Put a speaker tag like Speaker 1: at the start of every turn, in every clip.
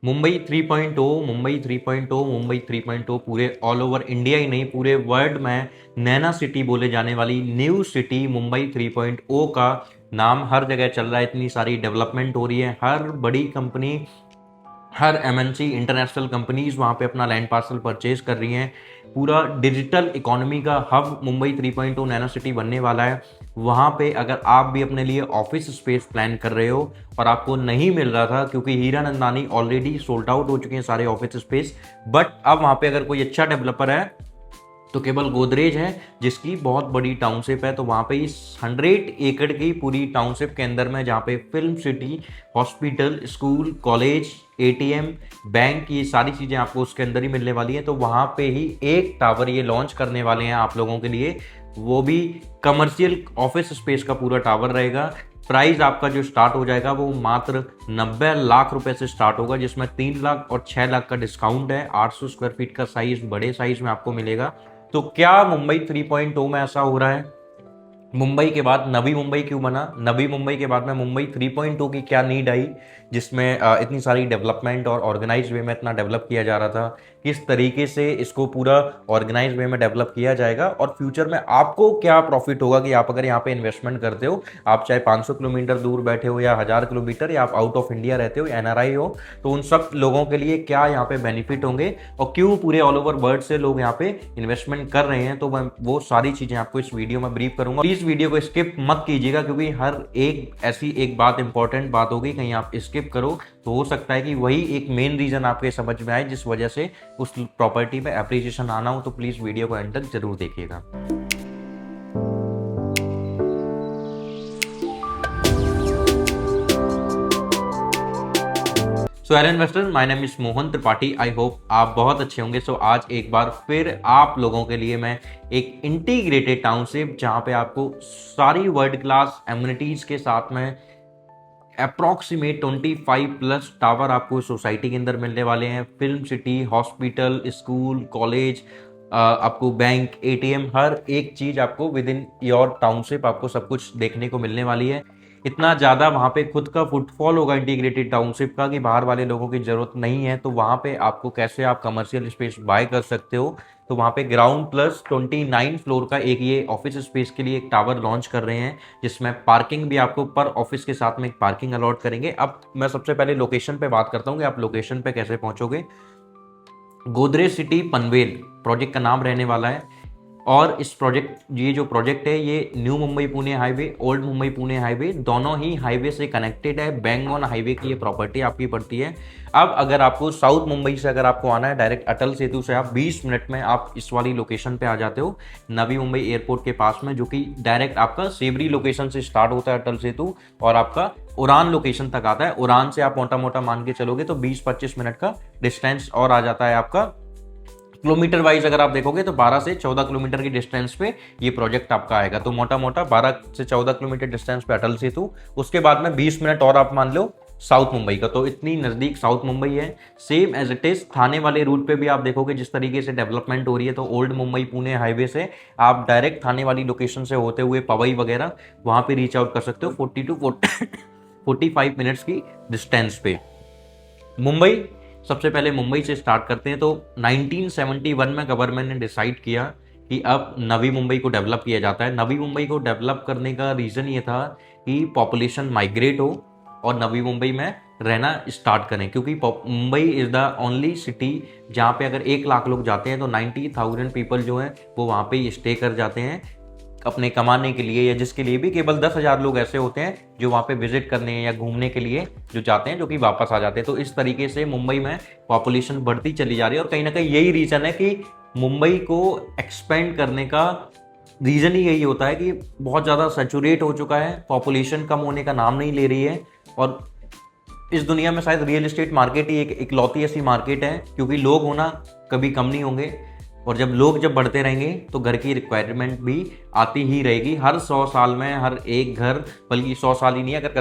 Speaker 1: मुंबई 3.0, मुंबई 3.0, मुंबई 3.0 पूरे all over India ही नहीं पूरे वर्ल्ड में नैना सिटी बोले जाने वाली न्यू सिटी मुंबई 3.0 का नाम हर जगह चल रहा है। इतनी सारी डेवलपमेंट हो रही है, हर बड़ी कंपनी, हर एमएनसी इंटरनेशनल कंपनीज वहाँ पे अपना लैंड पार्सल परचेज कर रही हैं। पूरा डिजिटल इकोनॉमी का हब मुंबई 3.0 नैनो सिटी बनने वाला है। वहाँ पे अगर आप भी अपने लिए ऑफिस स्पेस प्लान कर रहे हो और आपको नहीं मिल रहा था क्योंकि हीरा नंदानी ऑलरेडी सोल्ड आउट हो चुके हैं सारे ऑफिस स्पेस, बट अब वहाँ पे अगर कोई अच्छा डेवलपर है तो केवल गोदरेज है जिसकी बहुत बड़ी टाउनशिप है। तो वहाँ पे इस 100 एकड़ की पूरी टाउनशिप के अंदर में जहाँ पे film city, hospital, school, college, ATM, bank, ये सारी चीज़ें आपको उसके अंदर ही मिलने वाली हैं। तो वहाँ पे ही एक टावर ये लॉन्च करने वाले हैं आप लोगों के लिए, वो भी कमर्शियल ऑफिस स्पेस का पूरा टावर रहेगा। प्राइस आपका जो स्टार्ट हो जाएगा वो मात्र 90 लाख रुपए से स्टार्ट होगा, जिसमें 3 लाख और 6 लाख का डिस्काउंट है। 800 स्क्वायर फीट का साइज बड़े साइज में आपको मिलेगा। तो क्या मुंबई 3.0 में ऐसा हो रहा है? मुंबई के बाद नवी मुंबई क्यों बना? नवी मुंबई के बाद में मुंबई 3.0 की क्या नीड आई, जिसमें इतनी सारी डेवलपमेंट और ऑर्गेनाइज वे में इतना डेवलप किया जा रहा था? किस तरीके से इसको पूरा ऑर्गेनाइज वे में डेवलप किया जाएगा और फ्यूचर में आपको क्या प्रॉफिट होगा कि आप अगर यहाँ पे इन्वेस्टमेंट करते हो, आप चाहे 500 किलोमीटर दूर बैठे हो या 1000 किलोमीटर, या आप आउट ऑफ इंडिया रहते हो, एनआरआई हो, तो उन सब लोगों के लिए क्या यहाँ पे बेनिफिट होंगे और क्यों पूरे ऑल ओवर वर्ल्ड से लोग यहाँ पे इन्वेस्टमेंट कर रहे हैं, तो मैं वो सारी चीजें आपको इस वीडियो में ब्रीफ करूंगा। प्लीज वीडियो को स्किप मत कीजिएगा क्योंकि हर एक ऐसी एक बात इंपॉर्टेंट बात होगी, कहीं आप स्किप करो तो हो सकता है कि वही एक मेन रीजन आपके समझ में आए जिस वजह से उस प्रॉपर्टी में एप्रिसिएशन आना हो। तो प्लीज वीडियो को एंड तक जरूर देखिएगा। So hello investor, my name is Mohan Tripathi. I hope आप बहुत अच्छे होंगे। सो आज एक बार फिर आप लोगों के लिए मैं एक इंटीग्रेटेड टाउनशिप, जहां पे आपको सारी वर्ल्ड क्लास एम्यूनिटीज के साथ में अप्रॉक्सीमेट 25 प्लस टावर आपको सोसाइटी के अंदर मिलने वाले हैं। Film city, hospital, school, college, आपको बैंक, एटीएम, हर एक चीज आपको विद इन योर टाउनशिप आपको सब कुछ देखने को मिलने वाली है। इतना ज़्यादा वहाँ पे खुद का फुटफॉल होगा इंटीग्रेटेड टाउनशिप का कि बाहर वाले लोगों की ज़रूरत नहीं है। तो वहाँ पे आपको कैसे आप कमर्शियल स्पेस बाय कर सकते हो, तो वहाँ पे ग्राउंड प्लस 29 फ्लोर का एक ये ऑफिस स्पेस के लिए एक टावर लॉन्च कर रहे हैं, जिसमें पार्किंग भी आपको पर ऑफिस के साथ में एक पार्किंग अलॉट करेंगे। अब मैं सबसे पहले लोकेशन पे बात करता हूँ कि आप लोकेशन पे कैसे पहुँचोगे। गोदरेज सिटी पनवेल प्रोजेक्ट का नाम रहने वाला है। और इस प्रोजेक्ट, ये जो प्रोजेक्ट है ये new Mumbai Pune highway, old Mumbai Pune highway, दोनों ही हाईवे से कनेक्टेड है। बैंग ऑन हाईवे की ये प्रॉपर्टी आपकी पड़ती है। अब अगर आपको साउथ मुंबई से अगर आपको आना है डायरेक्ट अटल सेतु से, आप 20 मिनट में आप इस वाली लोकेशन पे आ जाते हो, नवी मुंबई एयरपोर्ट के पास में, जो कि डायरेक्ट आपका सेवरी लोकेशन से स्टार्ट होता है अटल सेतु और आपका उड़ान लोकेशन तक आता है। उड़ान से आप मोटा मोटा मान के चलोगे तो 20-25 मिनट का डिस्टेंस और आ जाता है आपका। किलोमीटर वाइज अगर आप देखोगे तो 12 से 14 किलोमीटर की डिस्टेंस पे ये प्रोजेक्ट आपका आएगा। तो मोटा मोटा 12 से 14 किलोमीटर डिस्टेंस पे अटल सेतु, उसके बाद में 20 मिनट और आप मान लो साउथ मुंबई का। तो इतनी नज़दीक साउथ मुंबई है। सेम एज इट इज थाने वाले रूट पे भी आप देखोगे जिस तरीके से डेवलपमेंट हो रही है, तो ओल्ड मुंबई पुणे हाईवे से आप डायरेक्ट थाने वाली लोकेशन से होते हुए पवई वगैरह वहां पे रीच आउट कर सकते हो 40 टू 45 मिनट्स की डिस्टेंस पे। मुंबई, सबसे पहले मुंबई से स्टार्ट करते हैं। तो 1971 में गवर्नमेंट ने डिसाइड किया कि अब नवी मुंबई को डेवलप किया जाता है। नवी मुंबई को डेवलप करने का रीज़न ये था कि पॉपुलेशन माइग्रेट हो और नवी मुंबई में रहना स्टार्ट करें, क्योंकि Mumbai is the only city जहाँ पे अगर 1 लाख लोग जाते हैं तो 90,000 पीपल जो हैं वो वहाँ पे स्टे कर जाते हैं अपने कमाने के लिए, या जिसके लिए भी केवल 10,000 लोग ऐसे होते हैं जो वहाँ पे विजिट करने या घूमने के लिए जो जाते हैं, जो कि वापस आ जाते हैं। तो इस तरीके से मुंबई में पॉपुलेशन बढ़ती चली जा रही है और कहीं ना कहीं यही रीज़न है कि मुंबई को एक्सपेंड करने का रीज़न ही यही होता है कि बहुत ज़्यादा सैचुरेट हो चुका है, पॉपुलेशन कम होने का नाम नहीं ले रही है। और इस दुनिया में शायद रियल एस्टेट मार्केट ही एक इकलौती ऐसी मार्केट है, क्योंकि लोग होना कभी कम नहीं होंगे और जब लोग बढ़ते रहेंगे तो घर की रिक्वायरमेंट भी आती ही रहेगी। हर 100 साल में हर एक घर, बल्कि 100 साल ही नहीं है, अगर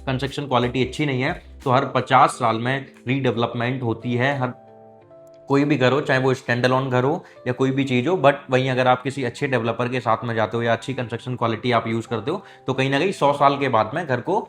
Speaker 1: कंस्ट्रक्शन क्वालिटी अच्छी नहीं है तो हर 50 साल में रीडेवलपमेंट होती है। हर कोई भी घर हो, चाहे वो स्टैंड अलोन घर हो या कोई भी चीज़ हो, बट वहीं अगर आप किसी अच्छे डेवलपर के साथ में जाते हो या अच्छी कंस्ट्रक्शन क्वालिटी आप यूज़ करते हो तो कहीं ना कहीं 100 साल के बाद में घर को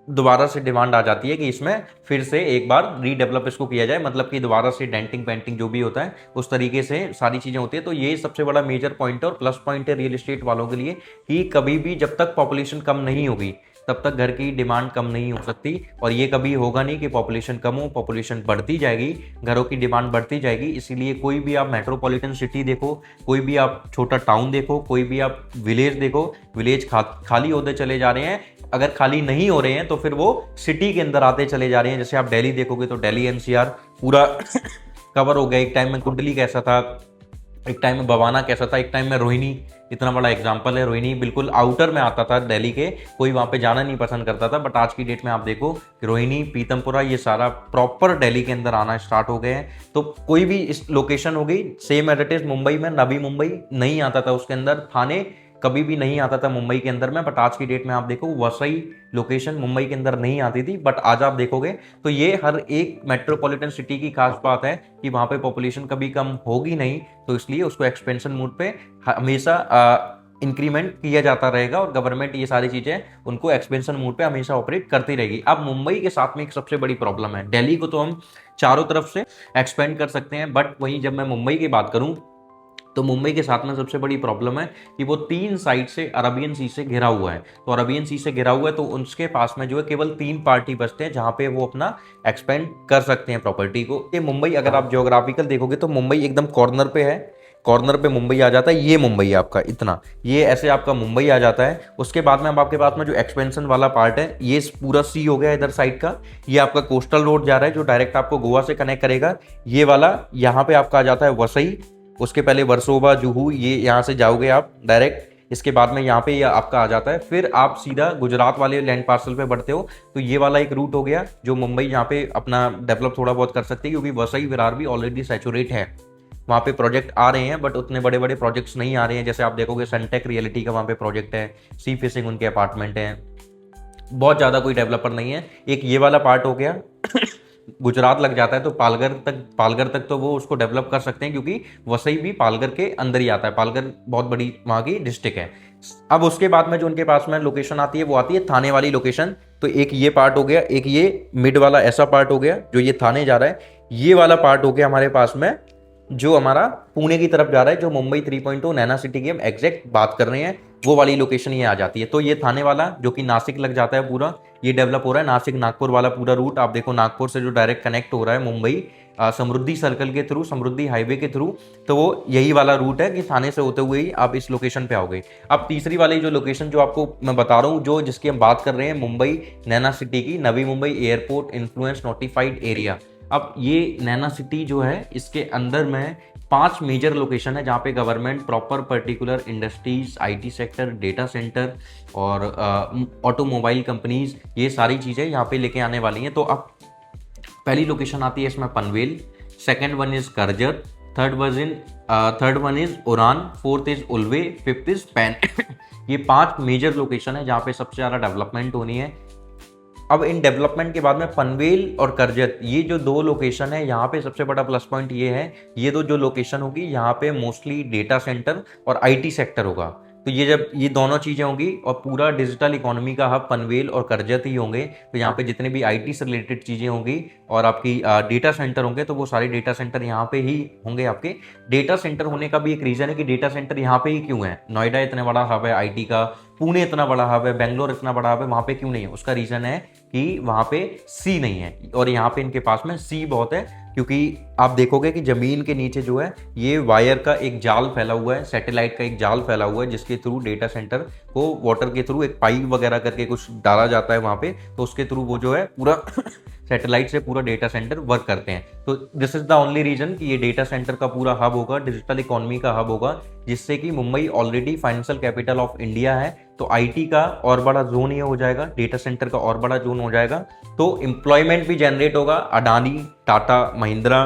Speaker 1: दोबारा से डिमांड आ जाती है कि इसमें फिर से एक बार रीडेवलप इसको किया जाए, मतलब कि दोबारा से डेंटिंग पेंटिंग जो भी होता है उस तरीके से सारी चीज़ें होती है। तो ये सबसे बड़ा मेजर पॉइंट है और प्लस पॉइंट है रियल एस्टेट वालों के लिए कि कभी भी जब तक पॉपुलेशन कम नहीं होगी तब तक घर की डिमांड कम नहीं हो सकती, और ये कभी होगा नहीं कि पॉपुलेशन कम हो, पॉपुलेशन बढ़ती जाएगी, घरों की डिमांड बढ़ती जाएगी। इसीलिए कोई भी आप मेट्रोपॉलिटन सिटी देखो, कोई भी आप छोटा टाउन देखो, कोई भी आप विलेज देखो, विलेज खाली होते चले जा रहे हैं। अगर खाली नहीं हो रहे हैं तो फिर वो सिटी के अंदर आते चले जा रहे हैं। जैसे आप दिल्ली देखोगे तो दिल्ली एनसीआर पूरा कवर हो गया। एक टाइम में कुंडली कैसा था, एक टाइम में बवाना कैसा था, एक टाइम में रोहिणी इतना बड़ा एग्जाम्पल है। रोहिणी बिल्कुल आउटर में आता था दिल्ली के, कोई वहाँ पे जाना नहीं पसंद करता था, बट आज की डेट में आप देखो कि रोहिणी, पीतमपुरा, ये सारा प्रॉपर दिल्ली के अंदर आना स्टार्ट हो गए हैं। तो कोई भी इस लोकेशन हो गई same as it is Mumbai में, नवी मुंबई नहीं आता था उसके अंदर, थाने कभी भी नहीं आता था मुंबई के अंदर में, बट आज की डेट में आप देखो वसई लोकेशन मुंबई के अंदर नहीं आती थी, बट आज आप देखोगे तो ये हर एक मेट्रोपॉलिटन सिटी की खास बात है कि वहाँ पे पॉपुलेशन कभी कम होगी नहीं, तो इसलिए उसको एक्सपेंशन मोड पे हमेशा इंक्रीमेंट किया जाता रहेगा, और गवर्नमेंट ये सारी चीज़ें उनको एक्सपेंशन मोड पे हमेशा ऑपरेट करती रहेगी। अब मुंबई के साथ में एक सबसे बड़ी प्रॉब्लम है, दिल्ली को तो हम चारों तरफ से एक्सपेंड कर सकते हैं, बट वहीं जब मैं मुंबई की बात करूँ तो मुंबई के साथ में सबसे बड़ी प्रॉब्लम है कि वो 3 साइड से अरबियन सी से घिरा हुआ है। तो अरबियन सी से घिरा हुआ है तो उसके पास में जो है केवल 3 पार्टी बचते हैं जहां पे वो अपना एक्सपेंड कर सकते हैं प्रॉपर्टी को। ये मुंबई अगर आप ज्योग्राफिकल देखोगे तो मुंबई एकदम कॉर्नर पे है, कॉर्नर पे मुंबई आ जाता है। ये मुंबई आपका इतना, ये ऐसे आपका मुंबई आ जाता है। उसके बाद में अब आपके पास में जो एक्सपेंशन वाला पार्ट है ये पूरा सी हो गया इधर साइड का, ये आपका कोस्टल रोड जा रहा है जो डायरेक्ट आपको गोवा से कनेक्ट करेगा। ये वाला यहाँ पे आपका आ जाता है वसई, उसके पहले वर्सोवा, जुहू, ये यहाँ से जाओगे आप डायरेक्ट। इसके बाद में यहाँ पे ये आपका आ जाता है, फिर आप सीधा गुजरात वाले लैंड पार्सल पे बढ़ते हो। तो ये वाला एक रूट हो गया जो मुंबई यहाँ पे अपना डेवलप थोड़ा बहुत कर सकती है, क्योंकि वसई विरार भी ऑलरेडी सैचुरेट है। वहाँ पे प्रोजेक्ट आ रहे हैं बट उतने बड़े बड़े प्रोजेक्ट्स नहीं आ रहे हैं। जैसे आप देखोगे सनटेक रियलिटी का वहाँ पे प्रोजेक्ट है, सी फिशिंग उनके अपार्टमेंट हैं, बहुत ज़्यादा कोई डेवलपर नहीं है। एक ये वाला पार्ट हो गया गुजरात लग जाता है तो पालघर तक तो वो उसको डेवलप कर सकते हैं, क्योंकि वसई भी पालघर के अंदर ही आता है, पालघर बहुत बड़ी वहाँ की डिस्ट्रिक्ट है। अब उसके बाद में जो उनके पास में लोकेशन आती है वो आती है थाने वाली लोकेशन। तो एक ये पार्ट हो गया, एक ये मिड वाला ऐसा पार्ट हो गया जो ये थाने जा रहा है। ये वाला पार्ट हो गया हमारे पास में जो हमारा पुणे की तरफ जा रहा है, जो मुंबई 3.0 नैना सिटी की हम एग्जैक्ट बात कर रहे हैं, वो वाली लोकेशन ये आ जाती है। तो ये थाने वाला जो कि नासिक लग जाता है पूरा, ये डेवलप हो रहा है। नासिक नागपुर वाला पूरा रूट आप देखो, नागपुर से जो डायरेक्ट कनेक्ट हो रहा है मुंबई समृद्धि सर्कल के थ्रू, समृद्धि हाईवे के थ्रू, तो वो यही वाला रूट है कि थाने से होते हुए ही आप इस लोकेशन पे आओगे। अब तीसरी वाली जो लोकेशन जो आपको मैं बता रहा हूँ, जो जिसकी हम बात कर रहे हैं मुंबई नैना सिटी की, Navi Mumbai airport influence notified area. अब ये नैना सिटी जो है इसके अंदर में 5 मेजर लोकेशन है जहाँ पे government proper particular industries, IT sector, data centre और ऑटोमोबाइल कंपनीज, ये सारी चीज़ें यहाँ पे लेके आने वाली हैं। तो अब पहली लोकेशन आती है इसमें Panvel, second one is Karjat, third one is Udan, fourth is Ulwe, fifth is Pen. ये 5 मेजर लोकेशन है जहाँ पे सबसे ज़्यादा डेवलपमेंट होनी है। अब इन डेवलपमेंट के बाद में पनवेल और करजत, ये जो 2 लोकेशन है यहाँ पे सबसे बड़ा प्लस पॉइंट ये है, ये जो लोकेशन होगी यहाँ पे मोस्टली डेटा सेंटर और आईटी सेक्टर होगा। तो ये जब ये दोनों चीज़ें होंगी और पूरा डिजिटल इकोनॉमी का हब पनवेल और करजत ही होंगे, तो यहाँ पे जितने भी आईटी से रिलेटेड चीज़ें होंगी और आपकी डेटा सेंटर होंगे, तो वो सारे डेटा सेंटर यहाँ पे ही होंगे। आपके डेटा सेंटर होने का भी एक रीज़न है कि डेटा सेंटर यहाँ पे ही क्यों है। नोएडा इतना बड़ा हब है आईटी का, पुणे इतना बड़ा हब है, बेंगलोर इतना बड़ा हब है, वहाँ पे क्यों नहीं है? उसका रीज़न है कि वहाँ पे सी नहीं है, और यहाँ पे इनके पास में सी बहुत है, क्योंकि आप देखोगे कि ज़मीन के नीचे जो है ये वायर का एक जाल फैला हुआ है, सैटेलाइट का एक जाल फैला हुआ है, जिसके थ्रू डेटा सेंटर को वाटर के थ्रू एक पाइप वगैरह करके कुछ डाला जाता है वहाँ पे, तो उसके थ्रू वो जो है पूरा सैटेलाइट से पूरा डेटा सेंटर वर्क करते हैं। तो this is the only reason कि ये डेटा सेंटर का पूरा हब होगा, डिजिटल इकोनॉमी का हब होगा, जिससे कि Mumbai already financial capital of India है, तो आईटी का और बड़ा जोन ये हो जाएगा, डेटा सेंटर का और बड़ा जोन हो जाएगा, तो एम्प्लॉयमेंट भी जनरेट होगा। अडानी, टाटा, महिंद्रा,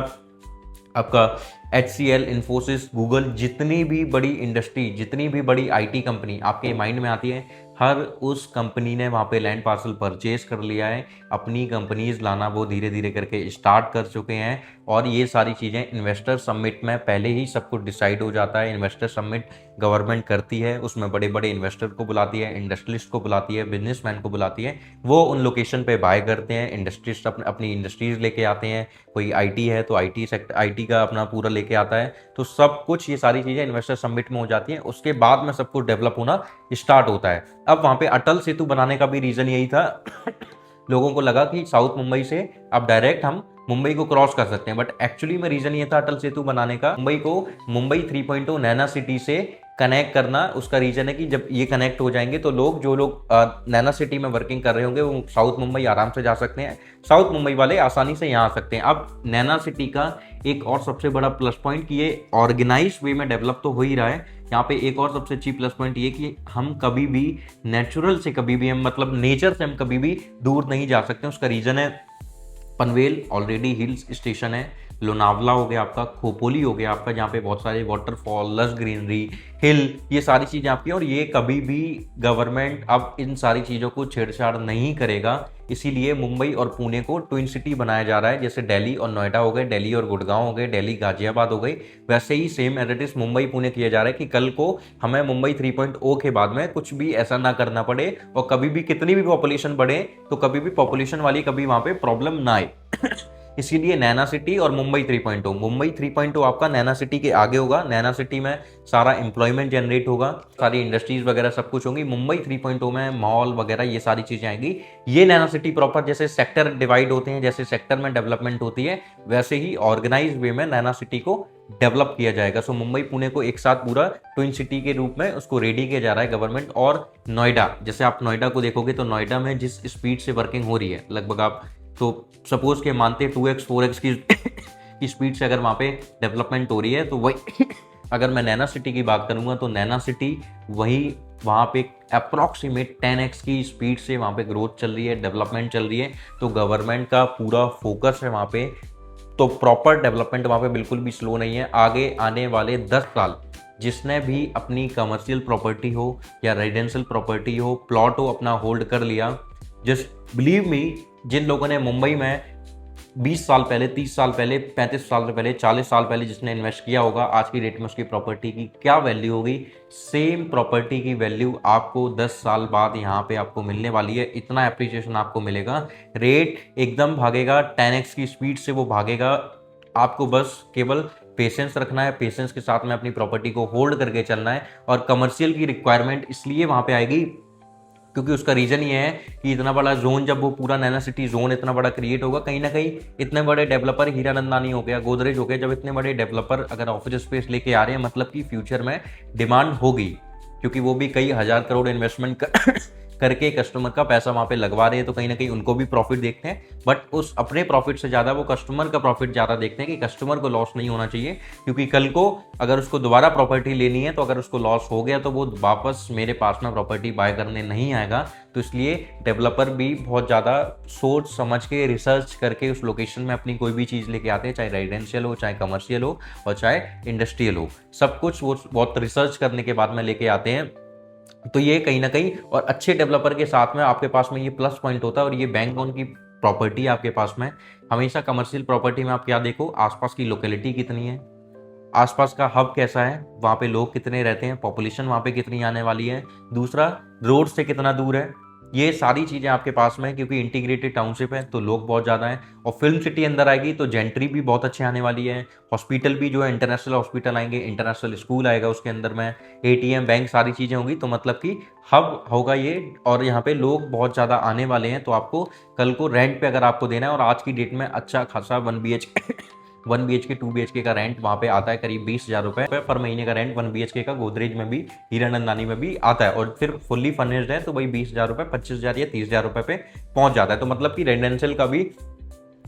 Speaker 1: आपका HCL, इन्फोसिस, गूगल, जितनी भी बड़ी इंडस्ट्री, जितनी भी बड़ी आईटी कंपनी आपके माइंड में आती है, हर उस कंपनी ने वहाँ पे लैंड पार्सल परचेज कर लिया है, अपनी कंपनीज लाना वो धीरे धीरे करके स्टार्ट कर चुके हैं। और ये सारी चीज़ें इन्वेस्टर समिट में पहले ही सब कुछ डिसाइड हो जाता है। इन्वेस्टर समिट गवर्नमेंट करती है, उसमें बड़े बड़े इन्वेस्टर को बुलाती है, इंडस्ट्रियलिस्ट को बुलाती है, बिजनेसमैन को बुलाती है, वो उन लोकेशन पे बाय करते हैं। इंडस्ट्रिस्ट अपनी इंडस्ट्रीज लेके आते हैं, कोई आईटी है तो आईटी सेक्टर आईटी का अपना पूरा लेके आता है। तो सब कुछ ये सारी चीज़ें इन्वेस्टर समिट में हो जाती हैं, उसके बाद में सब कुछ डेवलप होना स्टार्ट होता है। अब वहाँ पे अटल सेतु बनाने का भी रीज़न यही था लोगों को लगा कि साउथ मुंबई से अब डायरेक्ट हम मुंबई को क्रॉस कर सकते हैं, बट एक्चुअली में रीजन ये था अटल सेतु बनाने का, मुंबई को मुंबई 3.0 नैना सिटी से कनेक्ट करना। उसका रीजन है कि जब ये कनेक्ट हो जाएंगे तो जो लोग नैना सिटी में वर्किंग कर रहे होंगे वो साउथ मुंबई आराम से जा सकते हैं, साउथ मुंबई वाले आसानी से यहाँ आ सकते हैं। अब नैना सिटी का एक और सबसे बड़ा प्लस पॉइंट कि ये ऑर्गेनाइज वे में डेवलप तो हो ही रहा है। यहाँ पे एक और सबसे अच्छी प्लस पॉइंट ये कि हम कभी भी नेचुरल से कभी भी हम मतलब नेचर से हम कभी भी दूर नहीं जा सकते। उसका रीजन है पनवेल ऑलरेडी हिल्स स्टेशन है, लोनावला हो गया आपका, खोपोली हो गया आपका, जहाँ पे बहुत सारे वाटरफॉल, लश ग्रीनरी, हिल, ये सारी चीज़ें आपकी, और ये कभी भी गवर्नमेंट अब इन सारी चीज़ों को छेड़छाड़ नहीं करेगा। इसीलिए मुंबई और पुणे को ट्विन सिटी बनाया जा रहा है। जैसे दिल्ली और नोएडा हो गए, दिल्ली और गुड़गांव हो गए, दिल्ली गाजियाबाद हो गई, वैसे ही सेम एडिटिस मुंबई पुणे किया जा रहा है कि कल को हमें मुंबई 3.0 के बाद में कुछ भी ऐसा ना करना पड़े, और कभी भी कितनी भी पॉपुलेशन बढ़े तो कभी भी पॉपुलेशन वाली कभी वहाँ पे प्रॉब्लम ना आए। इसीलिए नैना सिटी और मुंबई 3.0, मुंबई 3.0 आपका नैना सिटी के आगे होगा। नैना सिटी में सारा एम्प्लॉयमेंट जनरेट होगा, सारी इंडस्ट्रीज वगैरह सब कुछ होंगी। मुंबई 3.0 में मॉल वगैरह ये सारी चीजें आएंगी। ये नैना सिटी प्रॉपर जैसे सेक्टर डिवाइड होते हैं, जैसे सेक्टर में डेवलपमेंट होती है, वैसे ही ऑर्गेनाइज वे में नैना सिटी को डेवलप किया जाएगा। सो मुंबई पुणे को एक साथ पूरा ट्विन सिटी के रूप में उसको रेडी किया जा रहा है गवर्नमेंट। और नोएडा, जैसे आप नोएडा को देखोगे तो नोएडा में जिस स्पीड से वर्किंग हो रही है, लगभग आप तो सपोज के मानते 2x 4x की स्पीड से अगर वहाँ पे डेवलपमेंट हो रही है, तो वही अगर मैं नैना सिटी की बात करूँगा तो नैना सिटी वही वहाँ पे अप्रॉक्सीमेट 10x की स्पीड से वहाँ पे ग्रोथ चल रही है, डेवलपमेंट चल रही है। तो गवर्नमेंट का पूरा फोकस है वहाँ पे, तो प्रॉपर डेवलपमेंट वहाँ पे बिल्कुल भी स्लो नहीं है। आगे आने वाले 10 साल जिसने भी अपनी कमर्शियल प्रॉपर्टी हो या रेजिडेंशियल प्रॉपर्टी हो, प्लॉट हो, अपना होल्ड कर लिया, जस्ट बिलीव मी, जिन लोगों ने मुंबई में 20 साल पहले, 30 साल पहले, 35 साल से पहले, 40 साल पहले जिसने इन्वेस्ट किया होगा, आज की डेट में उसकी प्रॉपर्टी की क्या वैल्यू होगी, सेम प्रॉपर्टी की वैल्यू आपको 10 साल बाद यहाँ पे आपको मिलने वाली है। इतना एप्रिसिएशन आपको मिलेगा, रेट एकदम भागेगा, 10x की स्पीड से वो भागेगा। आपको बस केवल पेशेंस रखना है, पेशेंस के साथ में अपनी प्रॉपर्टी को होल्ड करके चलना है। और कमर्शियल की रिक्वायरमेंट इसलिए वहाँ पे आएगी क्योंकि उसका रीजन ये है कि इतना बड़ा जोन, जब वो पूरा नैना सिटी जोन इतना बड़ा क्रिएट होगा, कहीं ना कहीं इतने बड़े डेवलपर, हीरानंदानी हो गया, गोदरेज हो गया, जब इतने बड़े डेवलपर अगर ऑफिस स्पेस लेके आ रहे हैं, मतलब कि फ्यूचर में डिमांड होगी, क्योंकि वो भी कई हजार करोड़ इन्वेस्टमेंट करके कस्टमर का पैसा वहाँ पे लगवा रहे हैं, तो कहीं ना कहीं उनको भी प्रॉफिट देखते हैं। बट उस अपने प्रॉफिट से ज़्यादा वो कस्टमर का प्रॉफिट ज़्यादा देखते हैं कि कस्टमर को लॉस नहीं होना चाहिए, क्योंकि कल को अगर उसको दोबारा प्रॉपर्टी लेनी है तो अगर उसको लॉस हो गया तो वो वापस मेरे पास में प्रॉपर्टी बाय करने नहीं आएगा। तो इसलिए डेवलपर भी बहुत ज़्यादा सोच समझ के, रिसर्च करके उस लोकेशन में अपनी कोई भी चीज़ लेके आते हैं, चाहे रेजिडेंशियल हो, चाहे कमर्शियल हो, और चाहे इंडस्ट्रियल हो, सब कुछ वो बहुत रिसर्च करने के बाद में लेके आते हैं। तो ये कहीं ना कहीं, और अच्छे डेवलपर के साथ में आपके पास में ये प्लस पॉइंट होता है। और ये बैंक लोन की प्रॉपर्टी आपके पास में हमेशा, कमर्शियल प्रॉपर्टी में आप क्या देखो, आसपास की लोकेलिटी कितनी है, आसपास का हब कैसा है, वहाँ पे लोग कितने रहते हैं, पॉपुलेशन वहाँ पे कितनी आने वाली है, दूसरा रोड से कितना दूर है, ये सारी चीज़ें आपके पास में, क्योंकि इंटीग्रेटेड टाउनशिप है तो लोग बहुत ज़्यादा हैं। और फिल्म सिटी अंदर आएगी तो जेंट्री भी बहुत अच्छे आने वाली है, हॉस्पिटल भी जो है इंटरनेशनल हॉस्पिटल आएंगे, इंटरनेशनल स्कूल आएगा उसके अंदर में, एटीएम, बैंक, सारी चीज़ें होंगी। तो मतलब कि हब होगा ये, और यहाँ पे लोग बहुत ज़्यादा आने वाले हैं। तो आपको कल को रेंट पे अगर आपको देना है, और आज की डेट में अच्छा खासा 1 BHK 2 BHK का रेंट वहाँ पे आता है करीब 20,000 रुपये पर महीने का रेंट 1 BHK का गोदरेज में भी, हीरानंदानी में भी आता है। और फिर फुल्ली फर्निश्ड है तो वही 20,000 रुपये, 25,000 या 30,000 रुपये पे पहुँच जाता है। तो मतलब कि रेजिडेंशियल का भी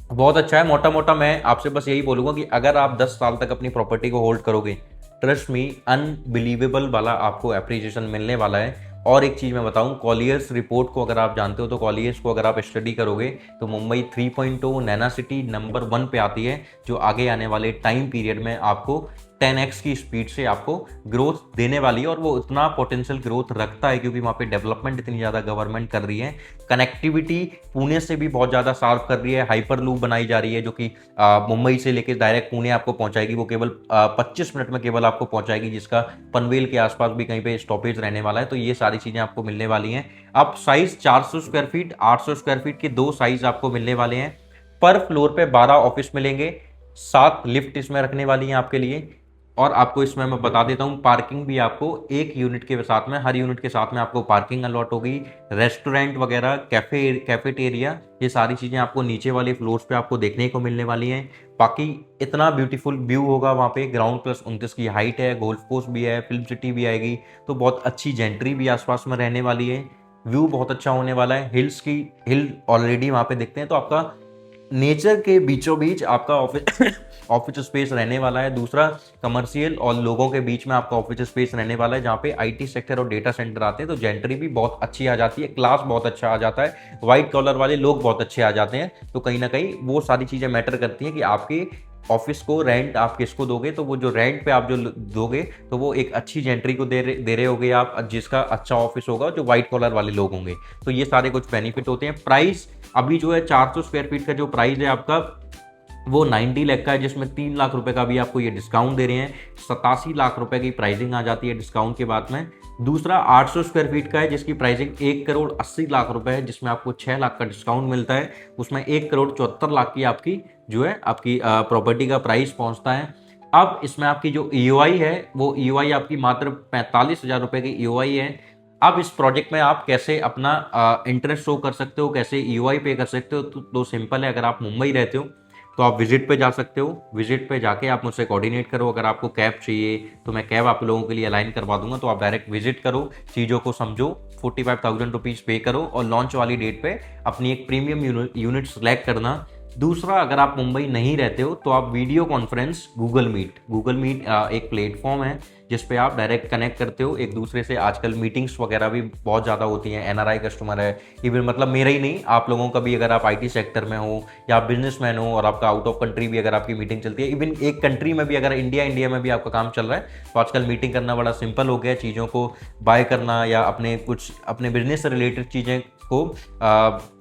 Speaker 1: बहुत अच्छा है। मोटा मोटा मैं आपसे बस यही बोलूँगा कि अगर आप 10 साल तक अपनी प्रॉपर्टी को होल्ड करोगे, ट्रस्ट मी, अनबिलीवेबल वाला आपको एप्रिसिएशन मिलने वाला है। और एक चीज़ मैं बताऊं, कॉलियर्स रिपोर्ट को अगर आप जानते हो तो कॉलियर्स को अगर आप स्टडी करोगे तो मुंबई 3.0 नैना सिटी नंबर 1 पे आती है, जो आगे आने वाले टाइम पीरियड में आपको 10x की स्पीड से आपको ग्रोथ देने वाली है, और वो इतना पोटेंशियल ग्रोथ रखता है क्योंकि वहाँ पे डेवलपमेंट इतनी ज़्यादा गवर्नमेंट कर रही है। कनेक्टिविटी पुणे से भी बहुत ज़्यादा शार्प कर रही है, हाइपर लूप बनाई जा रही है जो कि मुंबई से लेकर डायरेक्ट पुणे आपको पहुंचाएगी। वो केवल 25 मिनट में केवल आपको पहुंचाएगी, जिसका पनवेल के आसपास भी कहीं पे स्टॉपेज रहने वाला है। तो ये सारी चीज़ें आपको मिलने वाली हैं। अब size 400 square feet, 800 square feet के 2 साइज आपको मिलने वाले हैं। पर फ्लोर पे 12 ऑफिस मिलेंगे, 7 लिफ्ट इसमें रखने वाली हैं आपके लिए। और आपको इसमें मैं बता देता हूँ, पार्किंग भी आपको एक यूनिट के साथ में, हर यूनिट के साथ में आपको पार्किंग अलॉट होगी। रेस्टोरेंट वगैरह, कैफेटेरिया, ये सारी चीज़ें आपको नीचे वाले फ्लोर्स पे आपको देखने को मिलने वाली हैं। बाकी इतना ब्यूटीफुल व्यू होगा वहाँ पे, ग्राउंड +29 की हाइट है, गोल्फ कोर्स भी है, फिल्म सिटी भी आएगी, तो बहुत अच्छी जेंट्री भी आसपास में रहने वाली है। व्यू बहुत अच्छा होने वाला है। हिल ऑलरेडी वहाँ पे देखते हैं, तो आपका नेचर के बीचों बीच आपका ऑफिस स्पेस रहने वाला है। दूसरा, कमर्शियल और लोगों के बीच में आपका ऑफिस स्पेस रहने वाला है, जहाँ पे आईटी सेक्टर और डेटा सेंटर आते हैं, तो जेंट्री भी बहुत अच्छी आ जाती है, क्लास बहुत अच्छा आ जाता है, व्हाइट कॉलर वाले लोग बहुत अच्छे आ जाते हैं। तो कहीं ना कहीं वो सारी चीज़ें मैटर करती हैं कि आपके ऑफिस को रेंट आप किसको दोगे। तो वो जो रेंट पे आप जो दोगे, तो वो एक अच्छी जेंट्री को दे रहे होगे आप, जिसका अच्छा ऑफिस होगा, जो व्हाइट कॉलर वाले लोग होंगे। तो ये सारे कुछ बेनिफिट होते हैं। प्राइस अभी जो है 400 स्क्वायर फीट का जो प्राइस है आपका, वो 90 लाख का है, जिसमें 3 लाख रुपए का भी आपको ये डिस्काउंट दे रहे हैं। 87 लाख रुपए की प्राइसिंग आ जाती है डिस्काउंट के बाद में। दूसरा 800 स्क्वायर फीट का है, जिसकी प्राइसिंग 1,80,00,000 रुपए है, जिसमें आपको 6 लाख का डिस्काउंट मिलता है। उसमें 1,74,00,000 की आपकी जो है आपकी प्रॉपर्टी का प्राइस पहुंचता है। अब इसमें आपकी जो ईओआई है, वो ईओआई आपकी मात्र 45,000 रुपए की ईओआई है। अब इस प्रोजेक्ट में आप कैसे अपना इंटरेस्ट शो कर सकते हो, कैसे ईओआई पे कर सकते हो, तो सिंपल है। अगर आप मुंबई रहते हो तो आप विजिट पे जा सकते हो। विजिट पे जाके आप मुझसे कोऑर्डिनेट करो। अगर आपको कैब चाहिए तो मैं कैब आप लोगों के लिए अलाइन करवा दूंगा। तो आप डायरेक्ट विजिट करो, चीज़ों को समझो, 45,000 रुपीज़ पे करो और लॉन्च वाली डेट पे अपनी एक प्रीमियम यूनिट सेलेक्ट करना। दूसरा, अगर आप मुंबई नहीं रहते हो तो आप वीडियो कॉन्फ्रेंस गूगल मीट एक प्लेटफॉर्म है जिस पे आप डायरेक्ट कनेक्ट करते हो एक दूसरे से। आजकल मीटिंग्स वगैरह भी बहुत ज़्यादा होती हैं। एनआरआई कस्टमर है, इवन मतलब मेरा ही नहीं, आप लोगों का भी, अगर आप आईटी सेक्टर में हो या आप बिजनेसमैन हो और आपका आउट ऑफ कंट्री भी अगर आपकी मीटिंग चलती है, इवन एक कंट्री में भी अगर इंडिया में भी आपका काम चल रहा है, तो आजकल मीटिंग करना बड़ा सिंपल हो गया है। चीज़ों को बाय करना या अपने बिजनेस से रिलेटेड चीज़ें को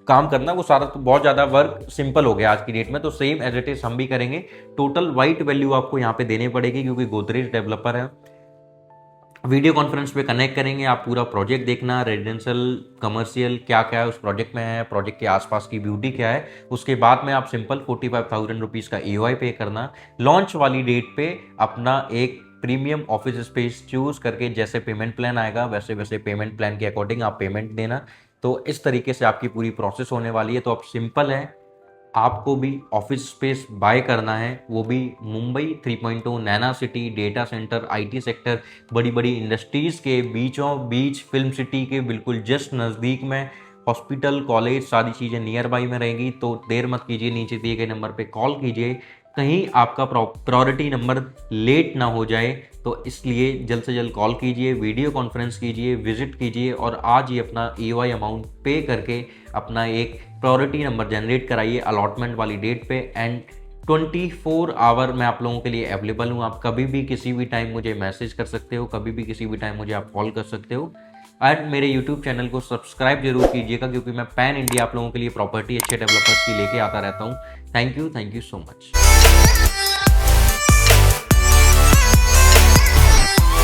Speaker 1: काम करना, वो सारा तो बहुत ज़्यादा वर्क सिंपल हो गया आज की डेट में। तो सेम एज इट इज हम भी करेंगे। टोटल वाइट वैल्यू आपको यहाँ पे देनी पड़ेगी क्योंकि गोदरेज डेवलपर है। वीडियो कॉन्फ्रेंस पे कनेक्ट करेंगे, आप पूरा प्रोजेक्ट देखना, रेजिडेंशियल कमर्शियल क्या क्या है उस प्रोजेक्ट में है, प्रोजेक्ट के आसपास की ब्यूटी क्या है। उसके बाद में आप सिंपल 45,000 रुपीज़ का ईओआई पे करना। लॉन्च वाली डेट पे अपना एक प्रीमियम ऑफिस स्पेस चूज करके, जैसे पेमेंट प्लान आएगा वैसे वैसे पेमेंट प्लान के अकॉर्डिंग आप पेमेंट देना। तो इस तरीके से आपकी पूरी प्रोसेस होने वाली है। तो अब सिंपल है, आपको भी ऑफिस स्पेस बाय करना है, वो भी Mumbai 3.0 Naina city, data centre, IT sector, बड़ी बड़ी इंडस्ट्रीज के बीचों बीच, फिल्म सिटी के बिल्कुल जस्ट नज़दीक में, हॉस्पिटल, कॉलेज, सारी चीज़ें नियर बाई में रहेंगी। तो देर मत कीजिए, नीचे दिए गए नंबर पे कॉल कीजिए, कहीं आपका प्रायोरिटी नंबर लेट ना हो जाए। तो इसलिए जल्द से जल्द कॉल कीजिए, वीडियो कॉन्फ्रेंस कीजिए, विजिट कीजिए और आज ही अपना ईओआई अमाउंट पे करके अपना एक प्रायोरिटी नंबर जनरेट कराइए अलॉटमेंट वाली डेट पे। एंड 24 आवर मैं आप लोगों के लिए अवेलेबल हूँ। आप कभी भी किसी भी टाइम मुझे मैसेज कर सकते हो, कभी भी किसी भी टाइम मुझे आप कॉल कर सकते हो। एंड मेरे यूट्यूब चैनल को सब्सक्राइब जरूर कीजिएगा क्योंकि मैं पैन इंडिया आप लोगों के लिए प्रॉपर्टी अच्छे डेवलपर्स की लेके आता रहता हूँ। Thank you so much.